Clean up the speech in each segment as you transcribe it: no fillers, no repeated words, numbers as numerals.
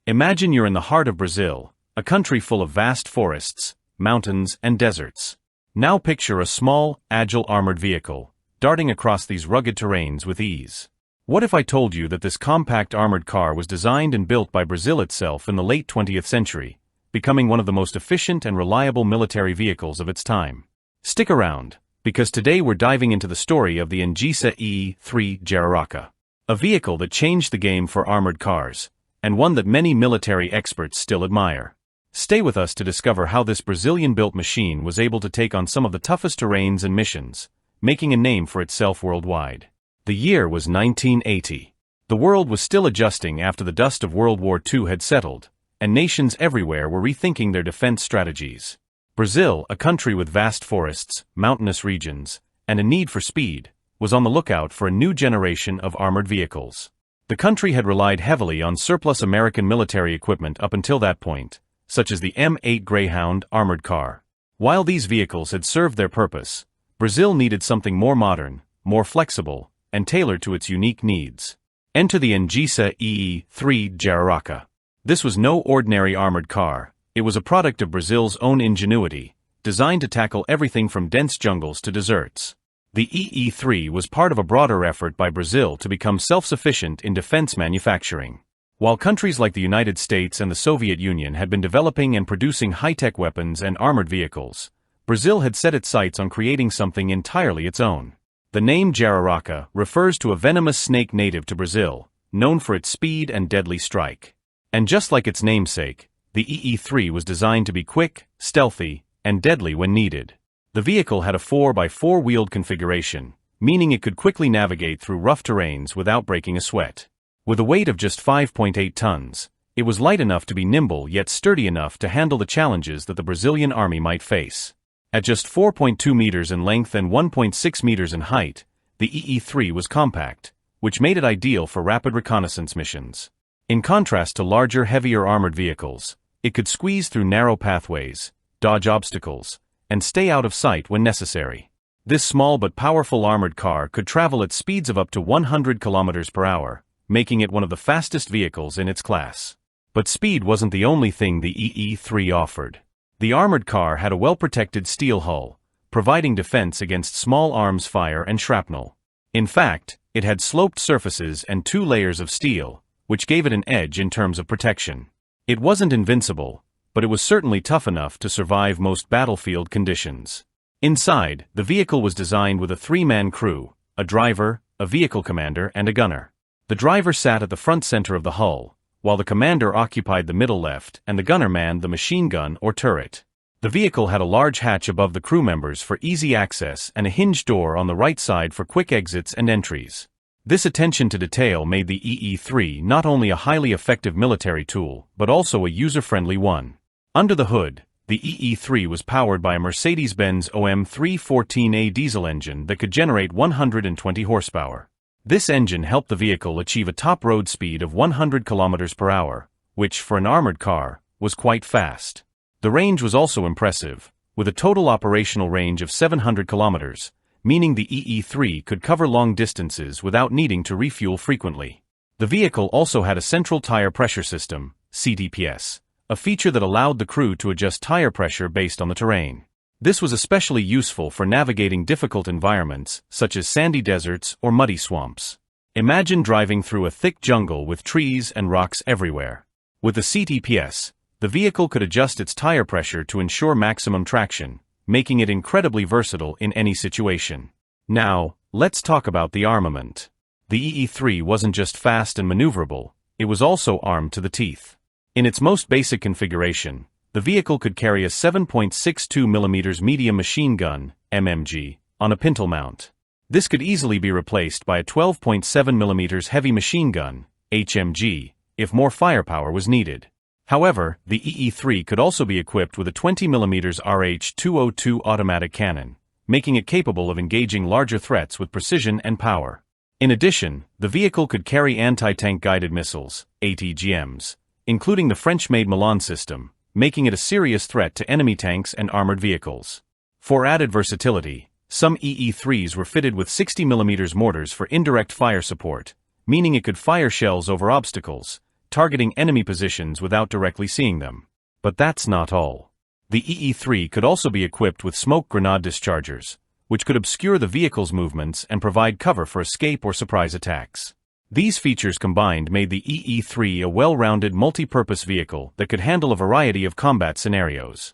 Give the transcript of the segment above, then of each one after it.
Imagine you're in the heart of Brazil, a country full of vast forests, mountains, and deserts. Now picture a small, agile armored vehicle, darting across these rugged terrains with ease. What if I told you that this compact armored car was designed and built by Brazil itself in the late 20th century, becoming one of the most efficient and reliable military vehicles of its time? Stick around, because today we're diving into the story of the Engesa EE-3 Jararaca, a vehicle that changed the game for armored cars, and one that many military experts still admire. Stay with us to discover how this Brazilian-built machine was able to take on some of the toughest terrains and missions, making a name for itself worldwide. The year was 1980. The world was still adjusting after the dust of World War II had settled, and nations everywhere were rethinking their defense strategies. Brazil, a country with vast forests, mountainous regions, and a need for speed, was on the lookout for a new generation of armored vehicles. The country had relied heavily on surplus American military equipment up until that point, such as the M8 Greyhound armored car. While these vehicles had served their purpose, Brazil needed something more modern, more flexible, and tailored to its unique needs. Enter the Engesa EE-3 Jararaca. This was no ordinary armored car. It was a product of Brazil's own ingenuity, designed to tackle everything from dense jungles to deserts. The EE-3 was part of a broader effort by Brazil to become self-sufficient in defense manufacturing. While countries like the United States and the Soviet Union had been developing and producing high-tech weapons and armored vehicles, Brazil had set its sights on creating something entirely its own. The name Jararaca refers to a venomous snake native to Brazil, known for its speed and deadly strike. And just like its namesake, the EE-3 was designed to be quick, stealthy, and deadly when needed. The vehicle had a 4x4 wheeled configuration, meaning it could quickly navigate through rough terrains without breaking a sweat. With a weight of just 5.8 tons, it was light enough to be nimble yet sturdy enough to handle the challenges that the Brazilian army might face. At just 4.2 meters in length and 1.6 meters in height, the EE-3 was compact, which made it ideal for rapid reconnaissance missions. In contrast to larger, heavier armored vehicles, it could squeeze through narrow pathways, dodge obstacles, and stay out of sight when necessary. This small but powerful armored car could travel at speeds of up to 100 kilometers per hour, making it one of the fastest vehicles in its class. But speed wasn't the only thing the EE-3 offered. The armored car had a well-protected steel hull, providing defense against small arms fire and shrapnel. In fact, it had sloped surfaces and 2 layers of steel, which gave it an edge in terms of protection. It wasn't invincible, but it was certainly tough enough to survive most battlefield conditions. Inside, the vehicle was designed with a 3-man crew, a driver, a vehicle commander, and a gunner. The driver sat at the front center of the hull, while the commander occupied the middle left and the gunner manned the machine gun or turret. The vehicle had a large hatch above the crew members for easy access and a hinged door on the right side for quick exits and entries. This attention to detail made the EE-3 not only a highly effective military tool, but also a user-friendly one. Under the hood, the EE-3 was powered by a Mercedes-Benz OM314A diesel engine that could generate 120 horsepower. This engine helped the vehicle achieve a top road speed of 100 km per hour, which, for an armored car, was quite fast. The range was also impressive, with a total operational range of 700 kilometers, meaning the EE-3 could cover long distances without needing to refuel frequently. The vehicle also had a central tire pressure system, CTPS, a feature that allowed the crew to adjust tire pressure based on the terrain. This was especially useful for navigating difficult environments, such as sandy deserts or muddy swamps. Imagine driving through a thick jungle with trees and rocks everywhere. With the CTPS, the vehicle could adjust its tire pressure to ensure maximum traction, making it incredibly versatile in any situation. Now, let's talk about the armament. The EE-3 wasn't just fast and maneuverable, it was also armed to the teeth. In its most basic configuration, the vehicle could carry a 7.62mm medium machine gun, MMG, on a pintle mount. This could easily be replaced by a 12.7mm heavy machine gun, HMG, if more firepower was needed. However, the EE-3 could also be equipped with a 20mm RH-202 automatic cannon, making it capable of engaging larger threats with precision and power. In addition, the vehicle could carry anti-tank guided missiles, ATGMs, including the French-made Milan system, making it a serious threat to enemy tanks and armored vehicles. For added versatility, Some EE-3s were fitted with 60mm mortars for indirect fire support, meaning it could fire shells over obstacles, targeting enemy positions without directly seeing them. But that's not all. The EE-3 could also be equipped with smoke grenade dischargers, which could obscure the vehicle's movements and provide cover for escape or surprise attacks. These features combined made the EE-3 a well-rounded multi-purpose vehicle that could handle a variety of combat scenarios.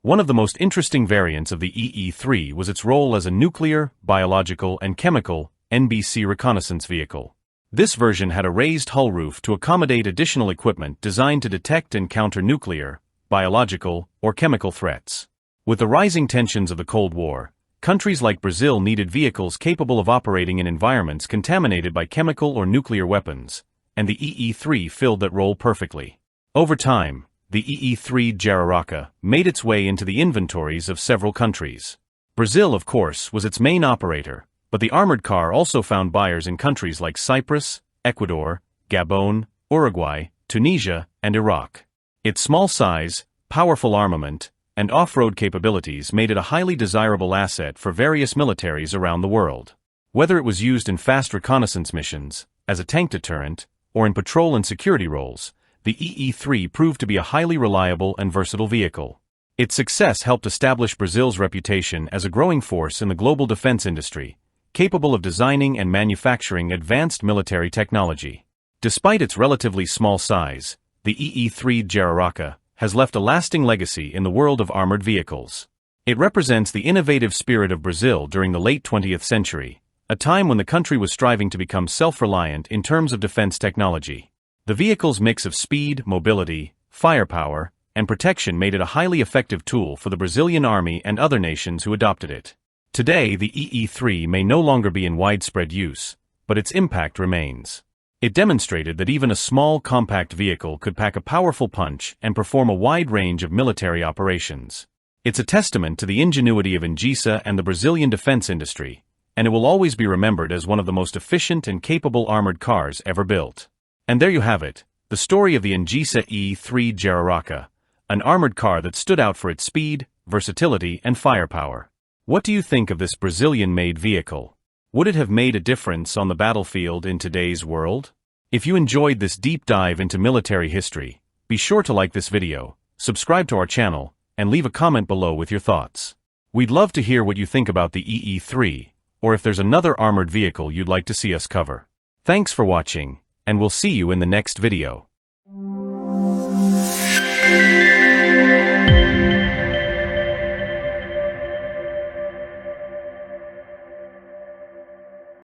One of the most interesting variants of the EE-3 was its role as a nuclear, biological, and chemical (NBC) reconnaissance vehicle. This version had a raised hull roof to accommodate additional equipment designed to detect and counter nuclear, biological, or chemical threats. With the rising tensions of the Cold War, countries like Brazil needed vehicles capable of operating in environments contaminated by chemical or nuclear weapons, and the EE-3 filled that role perfectly. Over time, the EE-3 Jararaca made its way into the inventories of several countries. Brazil, of course, was its main operator, but the armored car also found buyers in countries like Cyprus, Ecuador, Gabon, Uruguay, Tunisia, and Iraq. Its small size, powerful armament, and off-road capabilities made it a highly desirable asset for various militaries around the world. Whether it was used in fast reconnaissance missions, as a tank deterrent, or in patrol and security roles, the EE-3 proved to be a highly reliable and versatile vehicle. Its success helped establish Brazil's reputation as a growing force in the global defense industry, capable of designing and manufacturing advanced military technology. Despite its relatively small size, the EE-3 Jararaca has left a lasting legacy in the world of armored vehicles. It represents the innovative spirit of Brazil during the late 20th century, a time when the country was striving to become self-reliant in terms of defense technology. The vehicle's mix of speed, mobility, firepower, and protection made it a highly effective tool for the Brazilian army and other nations who adopted it. Today, the EE-3 may no longer be in widespread use, but its impact remains. It demonstrated that even a small, compact vehicle could pack a powerful punch and perform a wide range of military operations. It's a testament to the ingenuity of Engesa and the Brazilian defense industry, and it will always be remembered as one of the most efficient and capable armored cars ever built. And there you have it, the story of the Engesa EE-3 Jararaca, an armored car that stood out for its speed, versatility, and firepower. What do you think of this Brazilian-made vehicle? Would it have made a difference on the battlefield in today's world? If you enjoyed this deep dive into military history, be sure to like this video, subscribe to our channel, and leave a comment below with your thoughts. We'd love to hear what you think about the EE-3, or if there's another armored vehicle you'd like to see us cover. Thanks for watching, and we'll see you in the next video.